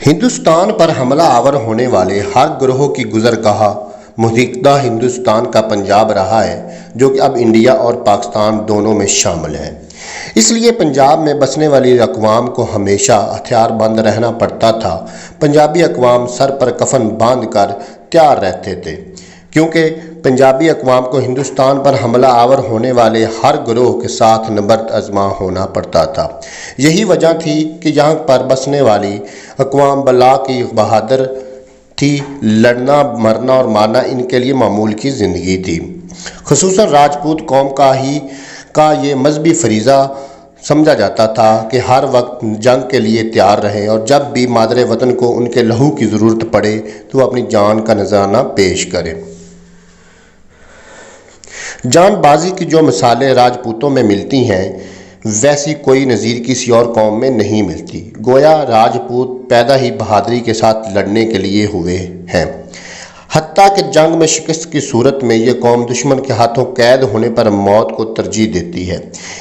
ہندوستان پر حملہ آور ہونے والے ہر گروہ کی گزرگاہ متحدہ ہندوستان کا پنجاب رہا ہے، جو کہ اب انڈیا اور پاکستان دونوں میں شامل ہے۔ اس لیے پنجاب میں بسنے والی اقوام کو ہمیشہ ہتھیار بند رہنا پڑتا تھا۔ پنجابی اقوام سر پر کفن باندھ کر تیار رہتے تھے، کیونکہ پنجابی اقوام کو ہندوستان پر حملہ آور ہونے والے ہر گروہ کے ساتھ نبرد آزما ہونا پڑتا تھا۔ یہی وجہ تھی کہ یہاں پر بسنے والی اقوام بلا کی بہادر تھی، لڑنا مرنا اور مارنا ان کے لیے معمول کی زندگی تھی۔ خصوصاً راجپوت قوم کا یہ مذہبی فریضہ سمجھا جاتا تھا کہ ہر وقت جنگ کے لیے تیار رہیں اور جب بھی مادر وطن کو ان کے لہو کی ضرورت پڑے تو وہ اپنی جان کا نذرانہ پیش کریں۔ جان بازی کی جو مثالیں راجپوتوں میں ملتی ہیں، ویسی کوئی نظیر کسی اور قوم میں نہیں ملتی۔ گویا راجپوت پیدا ہی بہادری کے ساتھ لڑنے کے لیے ہوئے ہیں۔ حتیٰ کہ جنگ میں شکست کی صورت میں یہ قوم دشمن کے ہاتھوں قید ہونے پر موت کو ترجیح دیتی ہے۔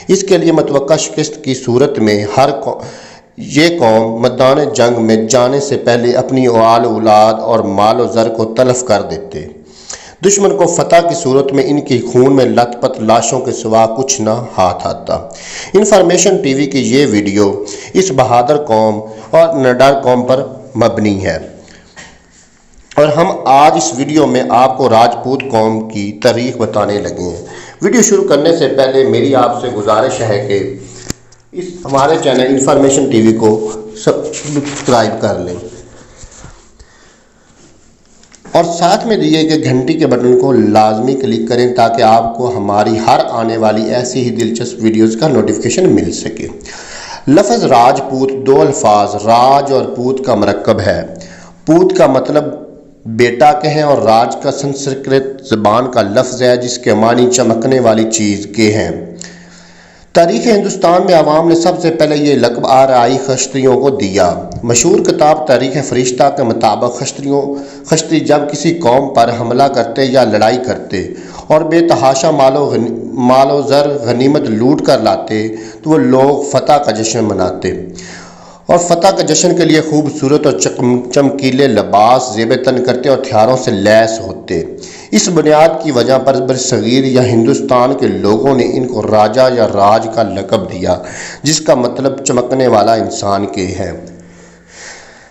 اس کے لیے متوقع شکست کی صورت میں یہ قوم میدان جنگ میں جانے سے پہلے اپنی آل اولاد اور مال و زر کو تلف کر دیتے۔ دشمن کو فتح کی صورت میں ان کی خون میں لت پت لاشوں کے سوا کچھ نہ ہاتھ آتا۔ انفارمیشن ٹی وی کی یہ ویڈیو اس بہادر قوم اور نڈر قوم پر مبنی ہے، اور ہم آج اس ویڈیو میں آپ کو راجپوت قوم کی تاریخ بتانے لگے ہیں۔ ویڈیو شروع کرنے سے پہلے میری آپ سے گزارش ہے کہ ہمارے چینل انفارمیشن ٹی وی کو سبسکرائب کر لیں اور ساتھ میں دیے گئے گھنٹی کے بٹن کو لازمی کلک کریں تاکہ آپ کو ہماری ہر آنے والی ایسی ہی دلچسپ ویڈیوز کا نوٹیفیکیشن مل سکے۔ لفظ راجپوت دو الفاظ راج اور پوت کا مرکب ہے۔ پوت کا مطلب بیٹا کے ہیں اور راج کا سنسکرت زبان کا لفظ ہے جس کے معنی چمکنے والی چیز کے ہیں۔ تاریخ ہندوستان میں عوام نے سب سے پہلے یہ لقب آریائی کھشتریوں کو دیا۔ مشہور کتاب تاریخ فرشتہ کے مطابق کھشتری جب کسی قوم پر حملہ کرتے یا لڑائی کرتے اور بے تحاشا مال و زر غنیمت لوٹ کر لاتے تو وہ لوگ فتح کا جشن مناتے اور فتح کے جشن کے لیے خوبصورت اور چمکیلے لباس زیب تن کرتے اور ہتھیاروں سے لیس ہوتے۔ اس بنیاد کی وجہ پر برصغیر یا ہندوستان کے لوگوں نے ان کو راجا یا راج کا لقب دیا، جس کا مطلب چمکنے والا انسان کے ہے۔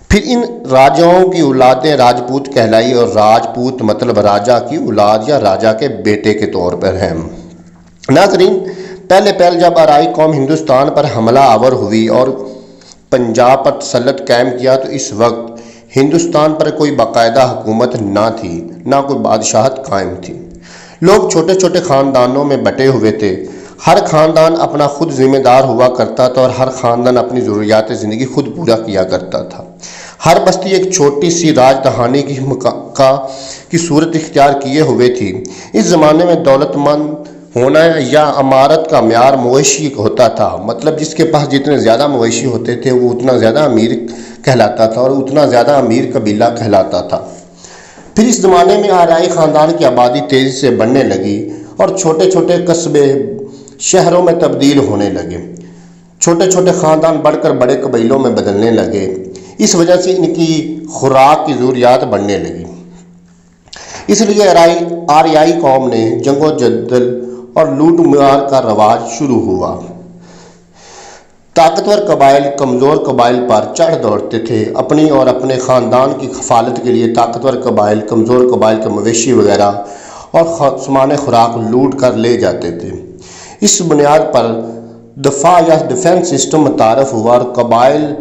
پھر ان راجاؤں کی اولادیں راجپوت کہلائی اور راجپوت مطلب راجا کی اولاد یا راجا کے بیٹے کے طور پر ہے۔ ناظرین، پہلے جب آریائی قوم ہندوستان پر حملہ آور ہوئی اور پنجاب پر تسلط قائم کیا تو اس وقت ہندوستان پر کوئی باقاعدہ حکومت نہ تھی، نہ کوئی بادشاہت قائم تھی۔ لوگ چھوٹے چھوٹے خاندانوں میں بٹے ہوئے تھے۔ ہر خاندان اپنا خود ذمہ دار ہوا کرتا تھا اور ہر خاندان اپنی ضروریات زندگی خود پورا کیا کرتا تھا۔ ہر بستی ایک چھوٹی سی راجدھانی کی صورت اختیار کیے ہوئے تھی۔ اس زمانے میں دولت مند ہونا یا امارت کا معیار مویشی ہوتا تھا، مطلب جس کے پاس جتنے زیادہ مویشی ہوتے تھے وہ اتنا زیادہ امیر کہلاتا تھا اور اتنا زیادہ امیر قبیلہ کہلاتا تھا۔ پھر اس زمانے میں آریائی خاندان کی آبادی تیزی سے بڑھنے لگی اور چھوٹے چھوٹے قصبے شہروں میں تبدیل ہونے لگے۔ چھوٹے چھوٹے خاندان بڑھ کر بڑے قبیلوں میں بدلنے لگے۔ اس وجہ سے ان کی خوراک کی ضروریات بڑھنے لگی۔ اس لیے آریائی قوم نے جنگ و جدل اور لوٹ مار کا رواج شروع ہوا۔ طاقتور قبائل کمزور قبائل پر چڑھ دوڑتے تھے۔ اپنی اور اپنے خاندان کی حفاظت کے لیے طاقتور قبائل کمزور قبائل کے مویشی وغیرہ اور سامان خوراک لوٹ کر لے جاتے تھے۔ اس بنیاد پر دفاع یا ڈیفنس سسٹم متعارف ہوا اور قبائل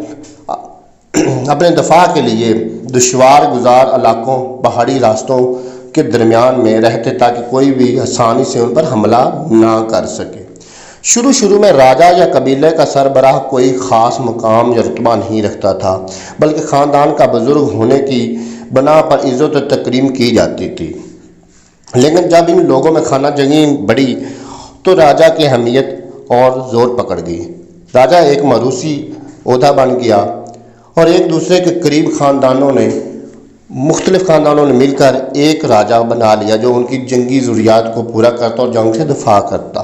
اپنے دفاع کے لیے دشوار گزار علاقوں پہاڑی راستوں کے درمیان میں رہتے تاکہ کوئی بھی آسانی سے ان پر حملہ نہ کر سکے۔ شروع میں راجا یا قبیلے کا سربراہ کوئی خاص مقام یا رتبہ نہیں رکھتا تھا، بلکہ خاندان کا بزرگ ہونے کی بنا پر عزت و تکریم کی جاتی تھی۔ لیکن جب ان لوگوں میں خانہ جنگی بڑھی تو راجا کی اہمیت اور زور پکڑ گئی۔ راجا ایک موروثی عہدہ بن گیا اور ایک دوسرے کے قریب مختلف خاندانوں نے مل کر ایک راجا بنا لیا جو ان کی جنگی ضروریات کو پورا کرتا اور جنگ سے دفاع کرتا۔